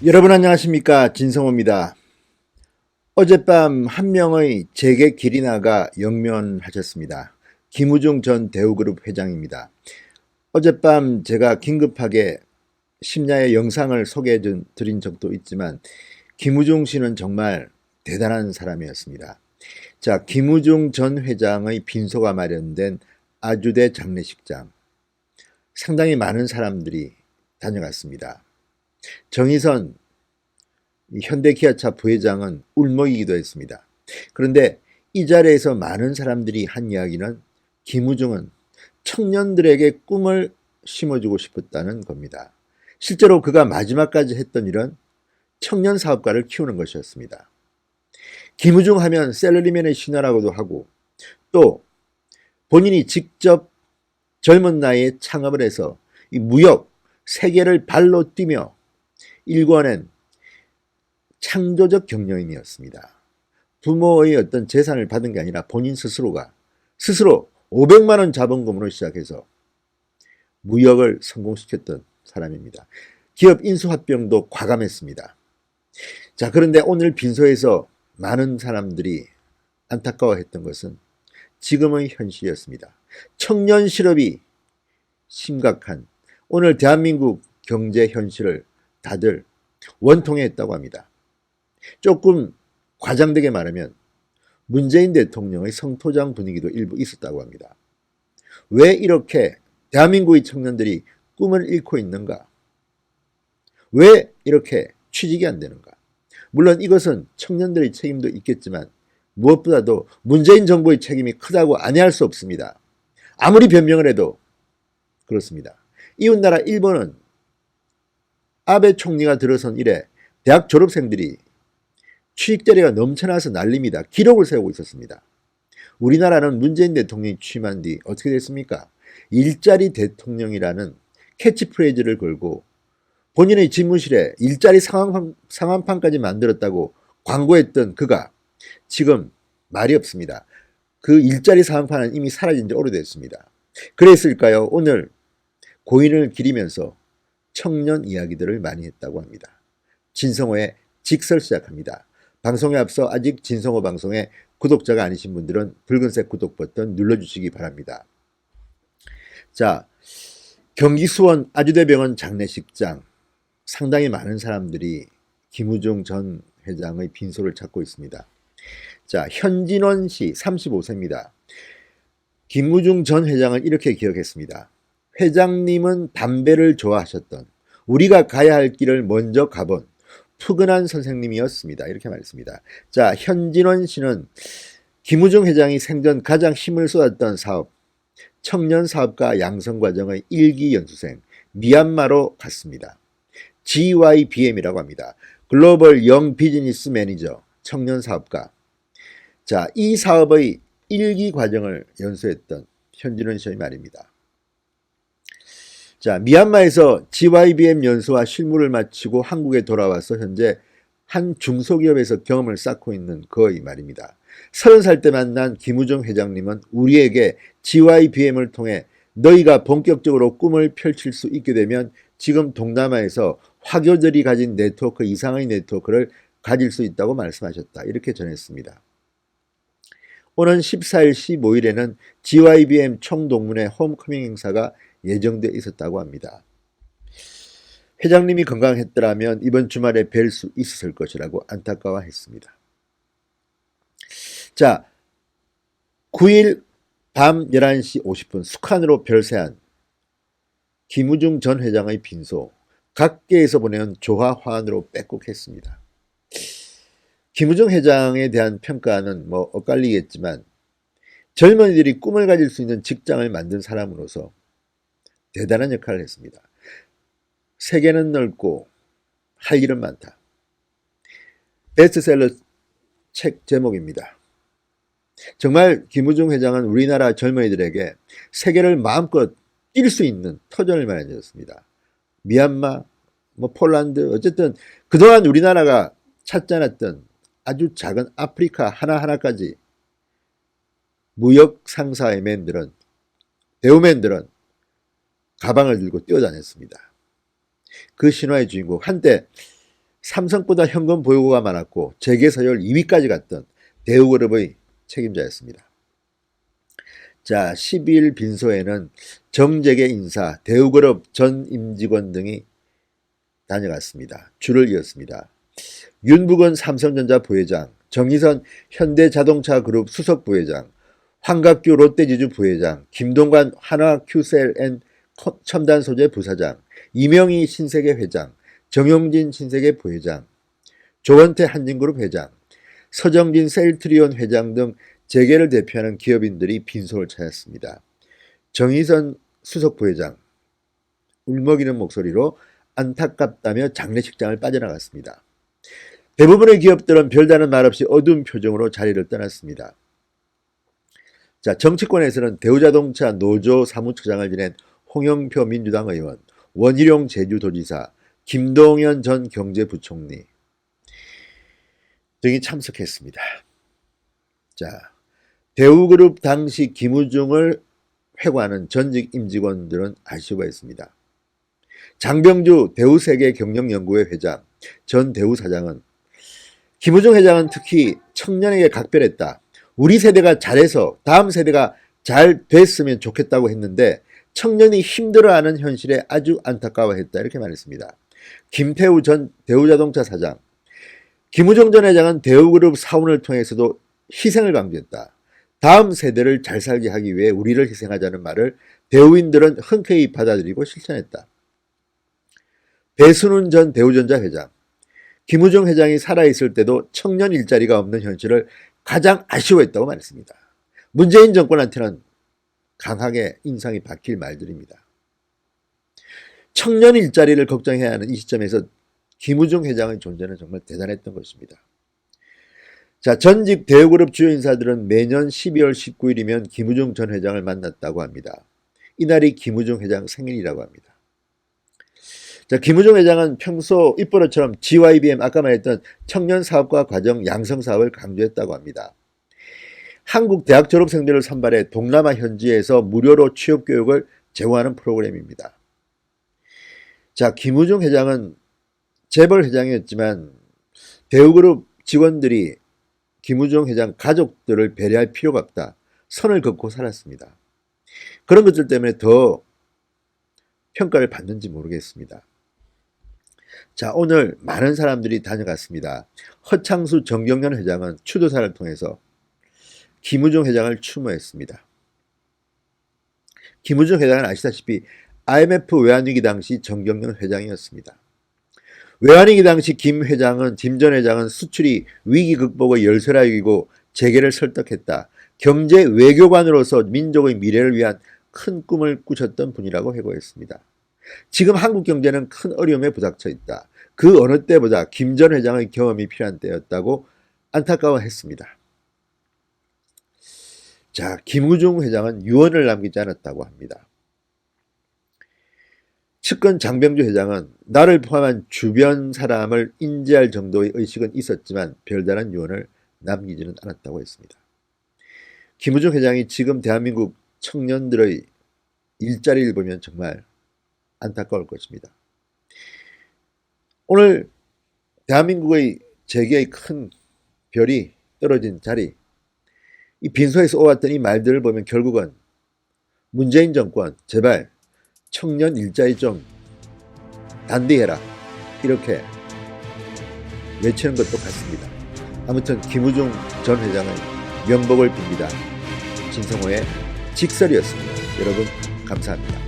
여러분 안녕하십니까, 진성호입니다. 어젯밤 한 명의 재계 길이나가 영면하셨습니다. 김우중 전 대우그룹 회장입니다. 어젯밤 제가 긴급하게 심야의 영상을 소개해 드린 적도 있지만 김우중 씨는 정말 대단한 사람이었습니다. 자, 김우중 전 회장의 빈소가 마련된 아주대 장례식장, 상당히 많은 사람들이 다녀갔습니다. 정의선 현대기아차 부회장은 울먹이기도 했습니다. 그런데 이 자리에서 많은 사람들이 한 이야기는 김우중은 청년들에게 꿈을 심어주고 싶었다는 겁니다. 실제로 그가 마지막까지 했던 일은 청년 사업가를 키우는 것이었습니다. 김우중 하면 셀러리맨의 신화라고도 하고, 또 본인이 직접 젊은 나이에 창업을 해서 이 무역 세계를 발로 뛰며 일궈낸 창조적 경영인이었습니다. 부모의 어떤 재산을 받은 게 아니라 본인 스스로가 스스로 500만 원 자본금으로 시작해서 무역을 성공시켰던 사람입니다. 기업 인수합병도 과감했습니다. 자, 그런데 오늘 빈소에서 많은 사람들이 안타까워했던 것은 지금의 현실이었습니다. 청년 실업이 심각한 오늘 대한민국 경제 현실을 다들 원통했다고 합니다. 조금 과장되게 말하면 문재인 대통령의 성토장 분위기도 일부 있었다고 합니다. 왜 이렇게 대한민국의 청년들이 꿈을 잃고 있는가? 왜 이렇게 취직이 안 되는가? 물론 이것은 청년들의 책임도 있겠지만 무엇보다도 문재인 정부의 책임이 크다고 아니할 수 없습니다. 아무리 변명을 해도 그렇습니다. 이웃나라 일본은 아베 총리가 들어선 이래 대학 졸업생들이 취직자리가 넘쳐나서 난립니다. 기록을 세우고 있었습니다. 우리나라는 문재인 대통령이 취임한 뒤 어떻게 됐습니까? 일자리 대통령이라는 캐치프레이즈를 걸고 본인의 집무실에 일자리 상황판까지 만들었다고 광고했던 그가 지금 말이 없습니다. 그 일자리 상황판은 이미 사라진 지 오래됐습니다. 그랬을까요? 오늘 고인을 기리면서 청년 이야기들을 많이 했다고 합니다. 진성호의 직설 시작합니다. 방송에 앞서 아직 진성호 방송에 구독자가 아니신 분들은 붉은색 구독 버튼 눌러주시기 바랍니다. 자, 경기 수원 아주대병원 장례식장, 상당히 많은 사람들이 김우중 전 회장의 빈소를 찾고 있습니다. 자, 현진원 씨 35세입니다. 김우중 전 회장은 이렇게 기억했습니다. 회장님은 담배를 좋아하셨던, 우리가 가야 할 길을 먼저 가본 푸근한 선생님이었습니다. 이렇게 말했습니다. 자, 현진원 씨는 김우중 회장이 생전 가장 힘을 쏟았던 사업, 청년 사업가 양성 과정의 1기 연수생 미얀마로 갔습니다. GYBM이라고 합니다. 글로벌 영 비즈니스 매니저 청년 사업가. 자, 이 사업의 1기 과정을 연수했던 현진원 씨의 말입니다. 자, 미얀마에서 GYBM 연수와 실무를 마치고 한국에 돌아와서 현재 한 중소기업에서 경험을 쌓고 있는 그의 말입니다. 30살 때 만난 김우중 회장님은 우리에게 GYBM을 통해 너희가 본격적으로 꿈을 펼칠 수 있게 되면 지금 동남아에서 화교들이 가진 네트워크 이상의 네트워크를 가질 수 있다고 말씀하셨다. 이렇게 전했습니다. 오는 14일, 15일에는 GYBM 총동문회 홈커밍 행사가 예정되어 있었다고 합니다. 회장님이 건강했더라면 이번 주말에 뵐 수 있었을 것이라고 안타까워했습니다. 자, 9일 밤 11시 50분 숙한으로 별세한 김우중 전 회장의 빈소, 각계에서 보내온 조화 화환으로 빼곡했습니다. 김우중 회장에 대한 평가는 뭐 엇갈리겠지만 젊은이들이 꿈을 가질 수 있는 직장을 만든 사람으로서 대단한 역할을 했습니다. 세계는 넓고 할 일은 많다. 베스트셀러 책 제목입니다. 정말 김우중 회장은 우리나라 젊은이들에게 세계를 마음껏 뛸 수 있는 터전을 마련해줬습니다. 미얀마, 폴란드, 어쨌든 그동안 우리나라가 찾지 않았던 아주 작은 아프리카 하나하나까지 무역 상사의 맨들은, 배우맨들은 가방을 들고 뛰어다녔습니다. 그 신화의 주인공, 한때 삼성보다 현금 보유고가 많았고 재계 서열 2위까지 갔던 대우그룹의 책임자였습니다. 자, 12일 빈소에는 정재계 인사, 대우그룹 전 임직원 등이 다녀갔습니다. 줄을 이었습니다. 윤북은 삼성전자 부회장, 정의선 현대자동차그룹 수석 부회장, 황갑규 롯데지주 부회장, 김동관 한화큐셀앤 첨단소재 부사장, 이명희 신세계 회장, 정용진 신세계 부회장, 조원태 한진그룹 회장, 서정진 셀트리온 회장 등 재계를 대표하는 기업인들이 빈소를 찾았습니다. 정의선 수석 부회장 울먹이는 목소리로 안타깝다며 장례식장을 빠져나갔습니다. 대부분의 기업들은 별다른 말 없이 어두운 표정으로 자리를 떠났습니다. 자, 정치권에서는 대우자동차 노조 사무처장을 지낸 홍영표 민주당 의원, 원희룡 제주도지사, 김동연 전 경제부총리 등이 참석했습니다. 자, 대우그룹 당시 김우중을 회고하는 전직 임직원들은 아쉬워했습니다. 장병주 대우세계경영연구회 회장, 전 대우사장은 김우중 회장은 특히 청년에게 각별했다. 우리 세대가 잘해서 다음 세대가 잘 됐으면 좋겠다고 했는데 청년이 힘들어하는 현실에 아주 안타까워했다. 이렇게 말했습니다. 김태우 전 대우자동차 사장, 김우중 전 회장은 대우그룹 사원을 통해서도 희생을 강조했다. 다음 세대를 잘 살게 하기 위해 우리를 희생하자는 말을 대우인들은 흔쾌히 받아들이고 실천했다. 배순훈 전 대우전자 회장, 김우중 회장이 살아있을 때도 청년 일자리가 없는 현실을 가장 아쉬워했다고 말했습니다. 문재인 정권한테는 강하게 인상이 박힐 말들입니다. 청년 일자리를 걱정해야 하는 이 시점에서 김우중 회장의 존재는 정말 대단했던 것입니다. 자, 전직 대우그룹 주요 인사들은 매년 12월 19일이면 김우중 전 회장을 만났다고 합니다. 이날이 김우중 회장 생일이라고 합니다. 자, 김우중 회장은 평소 입버릇처럼 GYBM 아까 말했던 청년 사업과 과정 양성 사업을 강조했다고 합니다. 한국 대학 졸업생들을 선발해 동남아 현지에서 무료로 취업 교육을 제공하는 프로그램입니다. 자, 김우중 회장은 재벌 회장이었지만 대우그룹 직원들이 김우중 회장 가족들을 배려할 필요가 없다. 선을 긋고 살았습니다. 그런 것들 때문에 더 평가를 받는지 모르겠습니다. 자, 오늘 많은 사람들이 다녀갔습니다. 허창수 정경련 회장은 추도사를 통해서 김우중 회장을 추모했습니다. 김우중 회장은 아시다시피 IMF 외환위기 당시 정경련 회장이었습니다. 외환위기 당시 김 전 회장은 수출이 위기 극복의 열쇠라이고 재계를 설득했다. 경제 외교관으로서 민족의 미래를 위한 큰 꿈을 꾸셨던 분이라고 회고했습니다. 지금 한국 경제는 큰 어려움에 부닥쳐 있다. 그 어느 때보다 김 전 회장의 경험이 필요한 때였다고 안타까워했습니다. 자, 김우중 회장은 유언을 남기지 않았다고 합니다. 측근 장병주 회장은 나를 포함한 주변 사람을 인지할 정도의 의식은 있었지만 별다른 유언을 남기지는 않았다고 했습니다. 김우중 회장이 지금 대한민국 청년들의 일자리를 보면 정말 안타까울 것입니다. 오늘 대한민국의 재계의 큰 별이 떨어진 자리, 이 빈소에서 오갔던 이 말들을 보면 결국은 문재인 정권 제발 청년 일자리 좀 단디해라 이렇게 외치는 것도 같습니다. 아무튼 김우중 전 회장의 명복을 빕니다. 진성호의 직설이었습니다. 여러분 감사합니다.